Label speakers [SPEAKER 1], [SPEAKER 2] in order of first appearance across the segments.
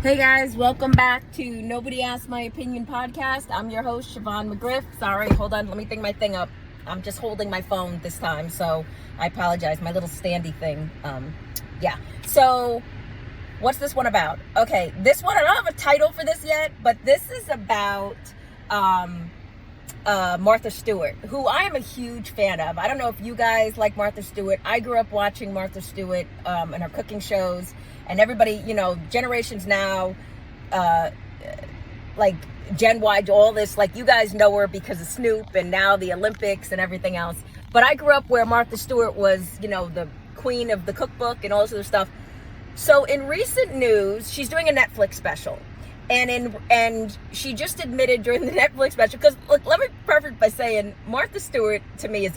[SPEAKER 1] Hey guys, welcome back to Nobody Asked My Opinion podcast. I'm your host, Siobhan McGriff. Sorry, hold on, let me think my thing up. I'm just holding my phone this time, so I apologize. My little standy thing. So what's this one about? Okay, this one, I don't have a title for this yet, but this is about Martha Stewart, who I am a huge fan of. I don't know if you guys like Martha Stewart. I grew up watching Martha Stewart and her cooking shows. And everybody, generations now, like Gen Y, all this, like you guys know her because of Snoop and now the Olympics and everything else. But I grew up where Martha Stewart was, the queen of the cookbook and all this other stuff. So in recent news, she's doing a Netflix special. And she just admitted during the Netflix special, because look, let me preface by saying Martha Stewart to me is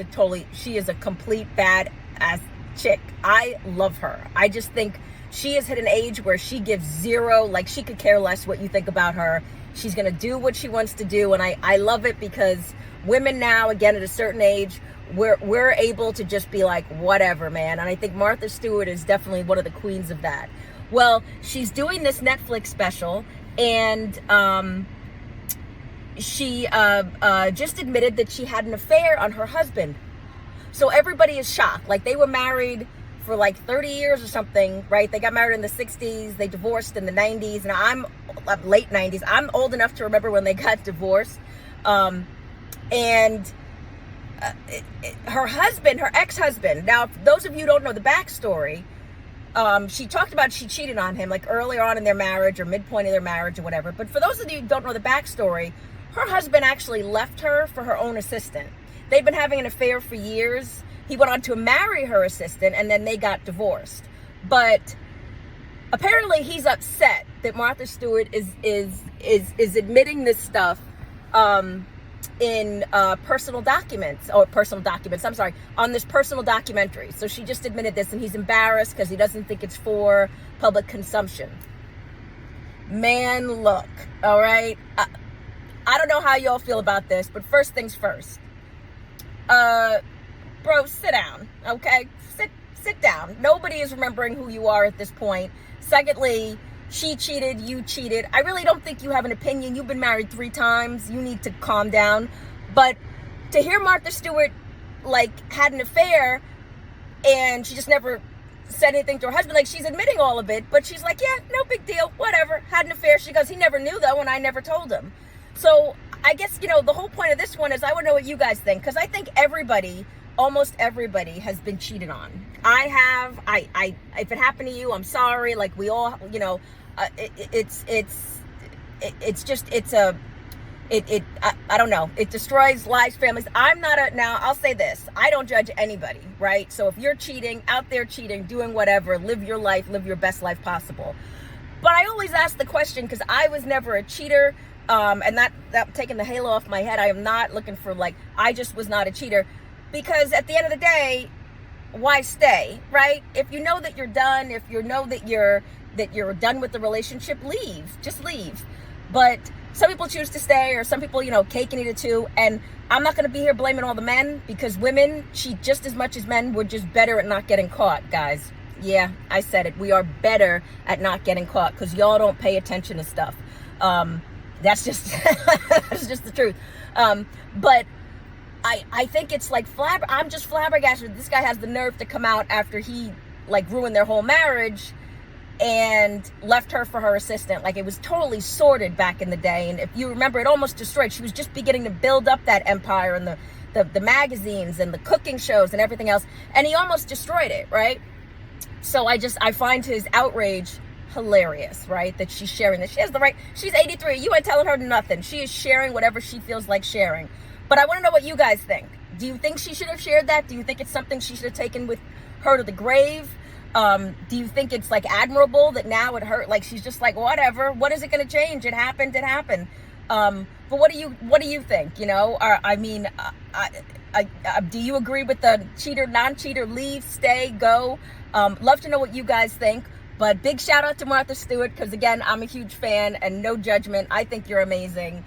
[SPEAKER 1] she is a complete badass chick. I love her. I just think she has hit an age where she gives zero, like she could care less what you think about her. She's going to do what she wants to do. And I love it because women now, again, at a certain age, we're able to just be like, whatever, man. And I think Martha Stewart is definitely one of the queens of that. Well, she's doing this Netflix special and she just admitted that she had an affair on her husband. So everybody is shocked. Like they were married for like 30 years or something, right? They got married in the 60s. They divorced in the 90s. And I'm late 90s. I'm old enough to remember when they got divorced. Her husband, her ex-husband. Now, if those of you who don't know the backstory, she talked about she cheated on him like earlier on in their marriage or midpoint of their marriage or whatever. But for those of you who don't know the backstory, her husband actually left her for her own assistant. They've been having an affair for years. He went on to marry her assistant, and then they got divorced. But apparently, he's upset that Martha Stewart is admitting this stuff in personal documents. I'm sorry, on this personal documentary. So she just admitted this, and he's embarrassed because he doesn't think it's for public consumption. Man, look, all right. I don't know how y'all feel about this, but first things first. Bro, sit down, okay? Sit down. Nobody is remembering who you are at this point. Secondly, she cheated, you cheated. I really don't think you have an opinion. You've been married 3 times. You need to calm down. But to hear Martha Stewart, had an affair and she just never said anything to her husband, she's admitting all of it, but she's like, yeah, no big deal, whatever, had an affair. She goes, he never knew though, and I never told him. So I guess, the whole point of this one is I want to know what you guys think, because I think almost everybody has been cheated on. I have. If it happened to you, I'm sorry. Like we all, I don't know. It destroys lives, families. Now I'll say this. I don't judge anybody, right? So if you're cheating, out there cheating, doing whatever, live your life, live your best life possible. But I always ask the question, because I was never a cheater, and that taking the halo off my head. I am not looking for I just was not a cheater. Because at the end of the day, why stay, right? If you know that you're done, if you know that you're done with the relationship, leave. Just leave. But some people choose to stay, or some people, cake and eat it too. And I'm not going to be here blaming all the men, because women cheat just as much as men. We're just better at not getting caught, guys. Yeah, I said it. We are better at not getting caught because y'all don't pay attention to stuff. That's just that's just the truth. But I think it's I'm just flabbergasted. This guy has the nerve to come out after he ruined their whole marriage and left her for her assistant. It was totally sordid back in the day. And if you remember, it almost destroyed. She was just beginning to build up that empire and the magazines and the cooking shows and everything else. And he almost destroyed it, right? So I find his outrage hilarious, right? That she's sharing this. She has the right. She's 83. You ain't telling her nothing. She is sharing whatever she feels like sharing. But I want to know what you guys think. Do you think she should have shared that? Do you think it's something she should have taken with her to the grave? Do you think it's admirable that now it hurt? She's just whatever. What is it going to change? It happened. It happened. But what do you think? Do you agree with the cheater, non-cheater, leave, stay, go? Love to know what you guys think. But big shout out to Martha Stewart, because again, I'm a huge fan and no judgment. I think you're amazing.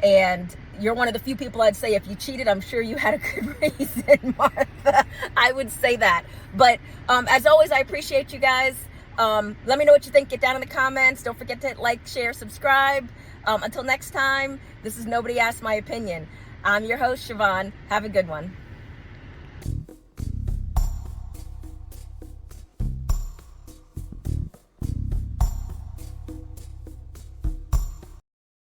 [SPEAKER 1] And you're one of the few people I'd say if you cheated, I'm sure you had a good reason, Martha. I would say that. But as always, I appreciate you guys. Let me know what you think. Get down in the comments. Don't forget to hit like, share, subscribe. Until next time, this is Nobody Asked My Opinion. I'm your host, Siobhan. Have a good one.